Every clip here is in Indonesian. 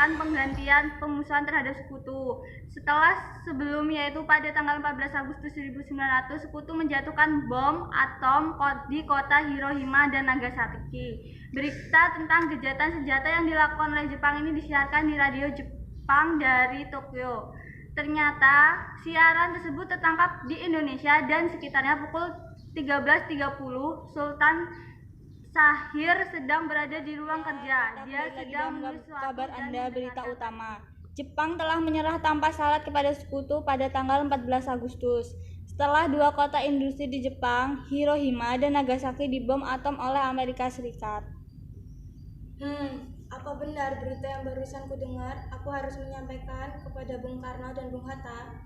menyatakan penggantian pemusuhan terhadap sekutu. Setelah sebelumnya yaitu pada tanggal 14 Agustus 1900, sekutu menjatuhkan bom atom di kota Hiroshima dan Nagasaki. Berita tentang gencatan senjata yang dilakukan oleh Jepang ini disiarkan di radio Jepang dari Tokyo. Ternyata siaran tersebut tertangkap di Indonesia dan sekitarnya pukul 13.30. Sultan Syahrir sedang berada di ruang kerja. Dia sedang menulis kabar Anda berita utama. Jepang telah menyerah tanpa syarat kepada sekutu pada tanggal 14 Agustus. Setelah dua kota industri di Jepang, Hiroshima dan Nagasaki dibom atom oleh Amerika Serikat. Apa benar berita yang barusan ku dengar? Aku harus menyampaikan kepada Bung Karno dan Bung Hatta.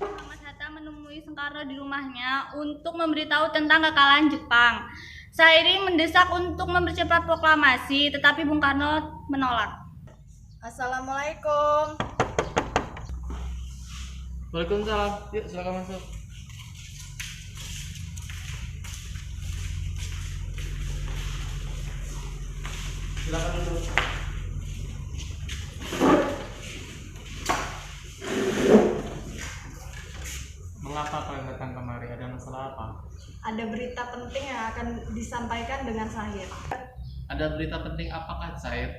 Muhammad Hatta menemui Bung Karno di rumahnya untuk memberitahu tentang kekalahan Jepang. Sairi mendesak untuk mempercepat proklamasi, tetapi Bung Karno menolak. Assalamualaikum. Waalaikumsalam. Yuk, silakan masuk. Silakan duduk. Mengapa kalian datang kemari? Ada masalah apa? Ada berita penting yang akan disampaikan dengan Syahrir. Ada berita penting apakah, Syahrir?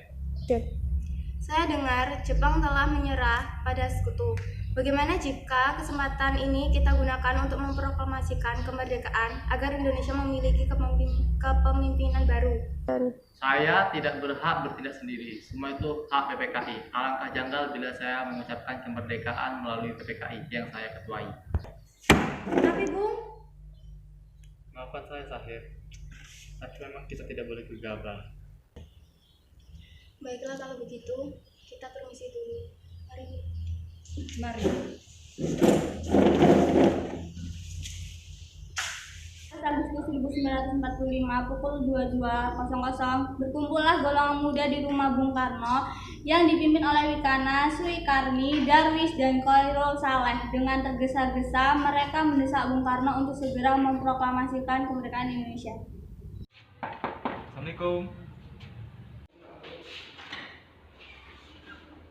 Saya dengar Jepang telah menyerah pada sekutu. Bagaimana jika kesempatan ini kita gunakan untuk memproklamasikan kemerdekaan agar Indonesia memiliki kepemimpinan baru? Saya tidak berhak bertindak sendiri. Semua itu hak PPKI. Alangkah janggal bila saya mengucapkan kemerdekaan melalui PPKI yang saya ketuai. Tapi Bung, Maafkan saya, Syahrir. Tapi memang kita tidak boleh gegabah. baiklah kalau begitu kita permisi dulu. Mari. Mari. Agustus 1945 pukul 22.00 berkumpullah golongan muda di rumah Bung Karno yang dipimpin oleh Wikana, Suikarni, Darwis, dan Khairul Saleh. Dengan tergesa-gesa mereka mendesak Bung Karno untuk segera memproklamasikan kemerdekaan Indonesia. Assalamualaikum.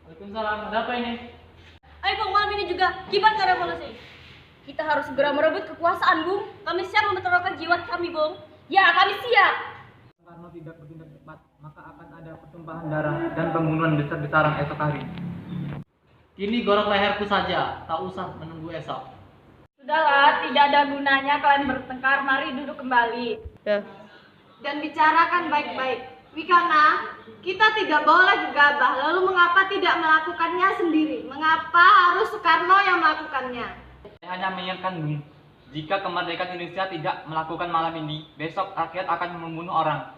Waalaikumsalam. Ada apa ini? Ayo Bung, malam ini juga kibarkan revolusi. Kita harus segera merebut kekuasaan, Bung. Kami siap mempertaruhkan jiwa kami, Bung. Ya, kami siap. Karena tidak bertindak cepat, maka akan ada pertumpahan darah dan pembunuhan besar-besaran esok hari. Kini gorok leherku saja, tak usah menunggu esok. Sudahlah, tidak ada gunanya kalian bertengkar. Mari duduk kembali. Dan bicarakan baik-baik. Wikana, kita tidak boleh gegabah. Lalu mengapa tidak melakukannya sendiri? Mengapa harus Soekarno yang melakukannya? Saya hanya mengingatkan, Bung, jika kemerdekaan Indonesia tidak melakukan malam ini, besok rakyat akan membunuh orang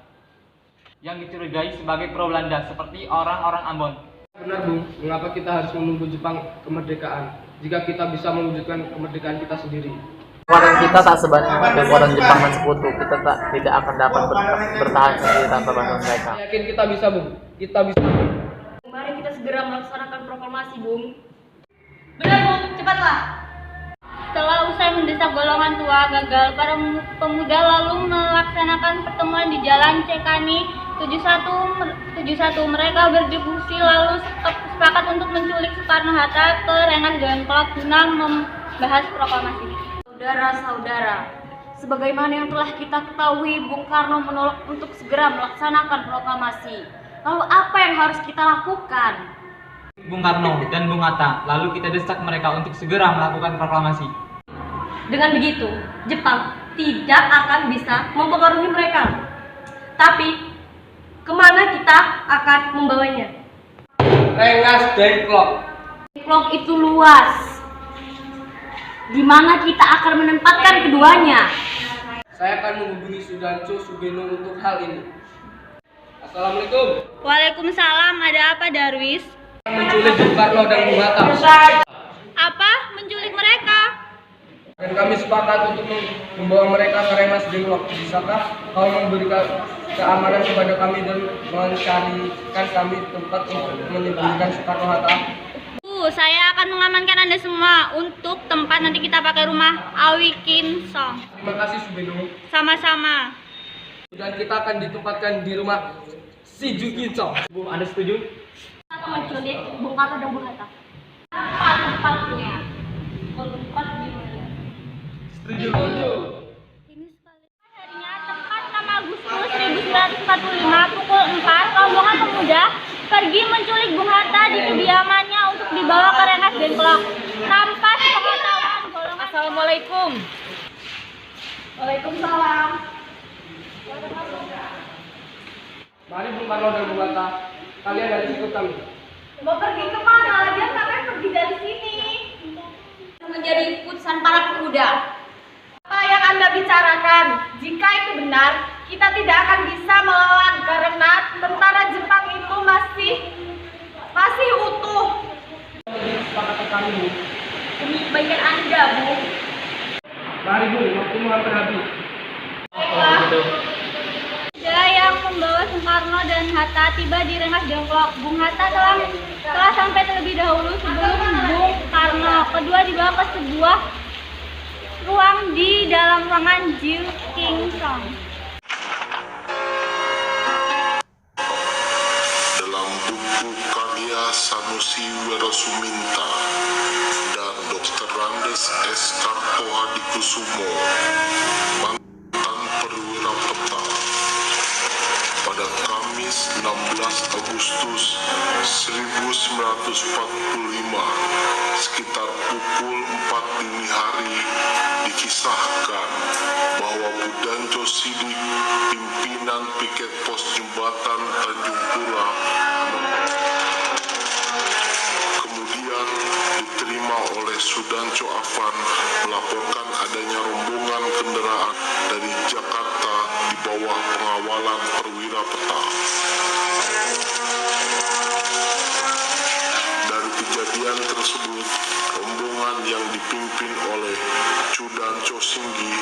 yang dicurigai sebagai pro Belanda seperti orang-orang Ambon. Benar, Bung. Mengapa kita harus menunggu Jepang kemerdekaan jika kita bisa mewujudkan kemerdekaan kita sendiri? Kekuatan kita tak sebanyak kekuatan Jepang dan sekutu. Kita tidak akan dapat bertahan sendiri tanpa bantuan mereka. Saya yakin kita bisa, Bung. Kita bisa. Mari kita segera melaksanakan proklamasi, Bung. Benar, Bung. Cepatlah. Setelah usai mendesak golongan tua gagal, para pemuda lalu melaksanakan pertemuan di Jalan Cekani 71. Mereka berdiskusi lalu sepakat untuk menculik Soekarno-Hatta ke Rengas Dengklok guna membahas proklamasi. Saudara-saudara, sebagaimana yang telah kita ketahui, Bung Karno menolak untuk segera melaksanakan proklamasi. Lalu apa yang harus kita lakukan? Bung Karno dan Bung Hatta, lalu kita desak mereka untuk segera melakukan proklamasi. Dengan begitu, Jepang tidak akan bisa mempengaruhi mereka. Tapi, kemana kita akan membawanya? Rengas Dengklok. Dengklok itu luas. Di mana kita akan menempatkan keduanya? Saya akan menghubungi Sudanco Subeno untuk hal ini. Assalamualaikum. Waalaikumsalam. Ada apa, Darwis? Menculik Bung Karno dan Bung Hatta. Apa? Menculik mereka? Dan kami sepakat untuk membawa mereka ke Rengas Dengklok. Bisakah kau memberikan keamanan kepada kami dan mencarikan kami tempat untuk menyembunyikan Soekarno-Hatta? Saya akan mengamankan Anda semua untuk tempat nanti kita pakai rumah Awikin Song. Terima kasih, Subeno. Sama-sama. Dan kita akan ditempatkan di rumah si Jukito. Bu, Anda setuju? Atau menculik Bung Karno dan Bung Hatta? Apa tempatnya? Kalau tempat di mana? Setuju. Harinya tepat 6 Agustus 1945 pukul 4, rombongan pemuda pergi menculik Bung Hatta di kediamannya untuk dibawa ke Rengas Dengklok tanpa sepengetahuan golongan. Assalamualaikum. Waalaikumsalam. Mari Bung Karno dan Bung Hatta, kalian harus ikut kami. Mau pergi kemana? Lagian kalian pergi dari sini. Menjadi keputusan para pemuda. Apa yang Anda bicarakan? Jika itu benar, kita tidak akan bisa melawan karena tentara Jepang itu masih utuh. Jadi kesepakatan kami, Bu. Demi kebaikan Anda, Bu. Mari Bu, waktumu hampir habis. Ada yang membawa Soekarno dan Hatta tiba di Rengas Dengklok. Bung Hatta telah sampai terlebih dahulu sebelum Bung Karno. Kedua dibawa ke sebuah ruang di dalam ruangan Jiu King Song. Dalam buku karya Sanusi Werosuminta dan Dr. Randes S. Kartohadikusumo, mantan perwira peta, pada Kamis 16 Agustus 1945 sekitar pukul 4 dini hari dikisahkan bahwa Budanjo Sidik, pimpinan piket pos jembatan Tanjung Pura, kemudian diterima oleh Sudanco Afan melaporkan adanya rombongan kendaraan dari Jakarta di bawah pengawalan perwira peta. Dari kejadian tersebut, rombongan yang dipimpin oleh Sudanco Singgi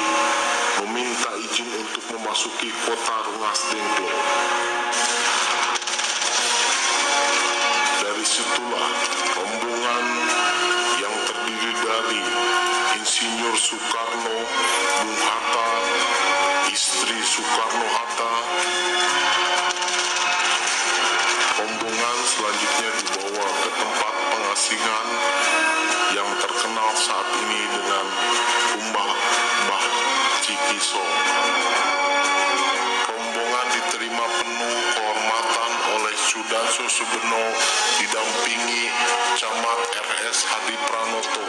meminta izin untuk memasuki kota Rengas Dengklok. Dari situlah rombongan yang terdiri dari Insinyur Soekarno, Bung Hatta, istri Soekarno-Hatta. Rombongan selanjutnya dibawa ke tempat pengasingan yang terkenal saat ini dengan Rumah Mbah Cikisong. Rombongan diterima penuh kehormatan oleh Sudanso Subeno didampingi Camat RS Hadi Pranoto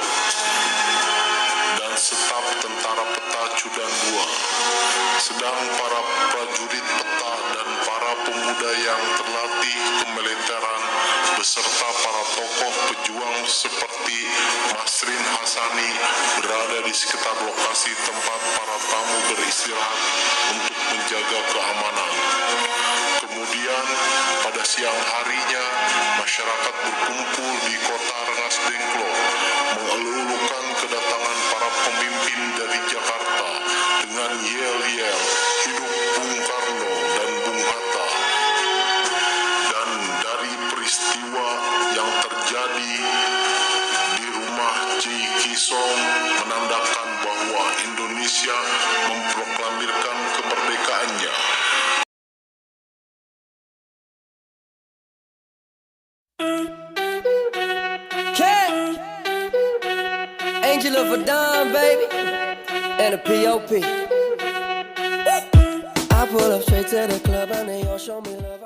dan staf tentara peta Cudan II. Sedang para prajurit peta dan para pemuda yang terlatih kemiliteran beserta para tokoh pejuang seperti Masrin Hasani berada di sekitar lokasi tempat para tamu beristirahat untuk menjaga keamanan. Kemudian pada siang harinya masyarakat berkumpul di kota Rengas Dengklok mengelulukan kedatangan para pemimpin dari Jakarta dengan yel-yel hidup Bung Karno dan Bung Hatta. Dan dari peristiwa yang terjadi di rumah Cikisong menandakan bahwa Indonesia memproklamirkan kemerdekaannya. Angel of a dime, baby, and a P.O.P. I pull up straight to the club and they all show me love.